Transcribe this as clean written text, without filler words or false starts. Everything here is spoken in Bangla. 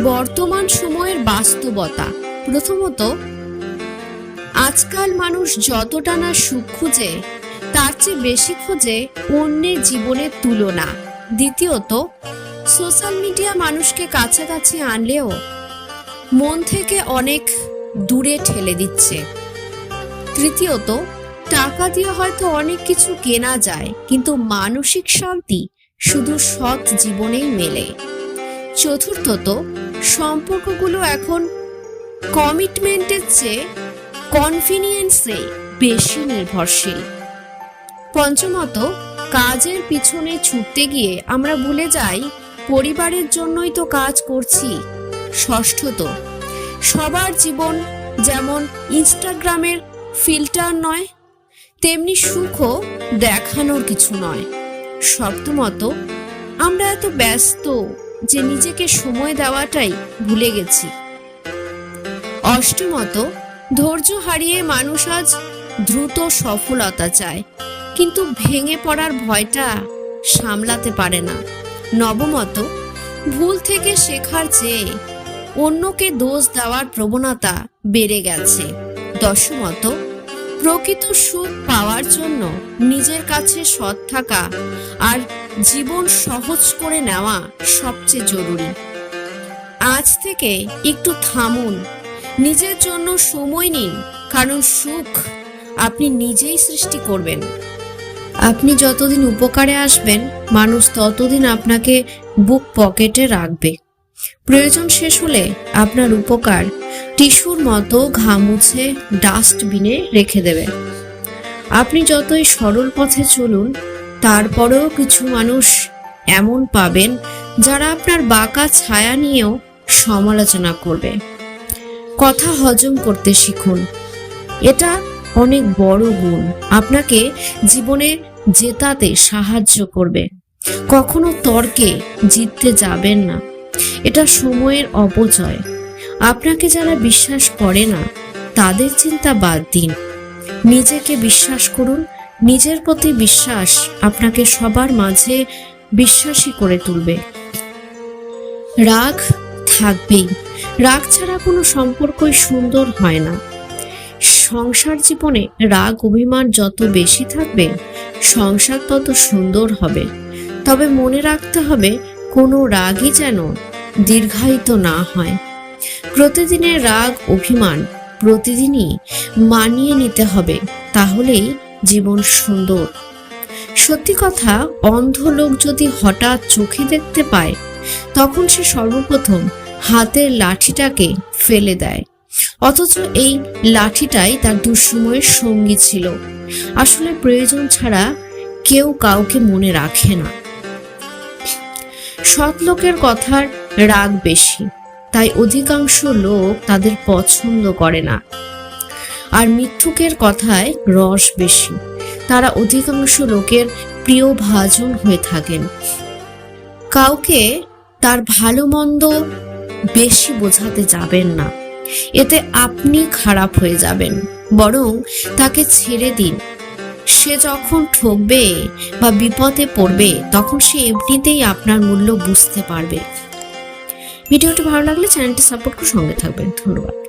বর্তমান সময়ের বাস্তবতা। প্রথমত, আজকাল মানুষ যতটা না সুখ খুঁজে তার চেয়ে বেশি খোঁজে অন্যের জীবনের তুলনা। দ্বিতীয়ত, সোশ্যাল মিডিয়া মানুষকে কাছাকাছি আনলেও মন থেকে অনেক দূরে ঠেলে দিচ্ছে। তৃতীয়ত, টাকা দিয়ে হয়তো অনেক কিছু কেনা যায়, কিন্তু মানসিক শান্তি শুধু সৎ জীবনেই মেলে। চতুর্থত, সম্পর্কগুলো এখন কমিটমেন্টের চেয়ে কনভিনিয়েন্সে বেশি নির্ভরশীল। পঞ্চমত, কাজের পিছনে ছুটতে গিয়ে আমরা ভুলে যাই পরিবারের জন্যই তো কাজ করছি। ষষ্ঠত, সবার জীবন যেমন ইনস্টাগ্রামের ফিল্টার নয়, তেমনি সুখও দেখানোর কিছু নয়। সপ্তমত, আমরা এত ব্যস্ত যে নিজেকে সময় দেওয়াটাই ভুলে গেছি। অষ্টমত, ধৈর্য হারিয়ে মানুষ আজ দ্রুত সফলতা চায়, কিন্তু ভেঙে পড়ার ভয়টা সামলাতে পারে না। নবমত, ভুল থেকে শেখার চেয়ে অন্যকে দোষ দেওয়ার প্রবণতা বেড়ে গেছে। দশমত, প্রকৃত সুখ পাওয়ার জন্য নিজের কাছে সৎ থাকা আর জীবন সহজ করে নেওয়া সবচেয়ে জরুরি। আজ থেকে একটু থামুন, নিজের জন্য সময় নিন, কারণ সুখ আপনি নিজেই সৃষ্টি করবেন। আপনি যতদিন উপকারে আসবেন, মানুষ ততদিন আপনাকে বুক পকেটে রাখবে। প্রয়োজন শেষ হলে আপনার উপকার টিস্যুর মতো ঘাম মুছে ডাস্টবিনে রেখে দেবে। আপনি যতই সরল পথে চলুন, তারপরেও কিছু মানুষ এমন পাবেন যারা আপনার বাঁকা ছায়া নিয়েও সমালোচনা করবে। কথা হজম করতে শিখুন, এটা অনেক বড় গুণ, আপনাকে জীবনে জেতাতে সাহায্য করবে। কখনো তর্কে জিততে যাবেন না, এটা সময়ের অপচয়। আপনাকে যারা বিশ্বাস করে না তাদের চিন্তা বাদ দিন, নিজেকে বিশ্বাস করুন। নিজের প্রতি বিশ্বাস আপনাকে সবার মাঝে বিশ্বাসী করে তুলবে। রাগ থাকবেই, রাগ ছাড়া কোনো সম্পর্কই সুন্দর হয় না। সংসার জীবনে রাগ অভিমান যত বেশি থাকবে, সংসার তত সুন্দর হবে। তবে মনে রাখতে হবে, কোনো রাগই যেন দীর্ঘায়িত না হয়। প্রতিদিনের রাগ অভিমান প্রতিদিনই মানিয়ে নিতে হবে, তাহলেই জীবন সুন্দর। সত্যি কথা, অন্ধ লোক যদি হঠাৎ চোখে দেখতে পায়, তখন সে সর্বপ্রথম হাতের লাঠিটাকে ফেলে দেয়, অথচ এই লাঠিটাই তার দুঃসময়ের সঙ্গী ছিল। আসলে প্রয়োজন ছাড়া কেউ কাউকে মনে রাখে না। সৎ লোকের কথার রাগ বেশি, তাই অধিকাংশ লোক তাদের পছন্দ করে না। আর মিথ্যুকের কথায় রস বেশি, তারা অধিকাংশ লোকের প্রিয় ভাজন হয়ে থাকেন। কাউকে তার ভালো মন্দ বেশি বোঝাতে যাবেন না, এতে আপনি খারাপ হয়ে যাবেন। বরং তাকে ছেড়ে দিন। সে যখন ঠকবে বা বিপদে পড়বে, তখন সে এমনিতেই আপনার মূল্য বুঝতে পারবে। ভিডিওটি ভালো লাগলে চ্যানেলটি সাপোর্ট করে সঙ্গে থাকবেন। ধন্যবাদ।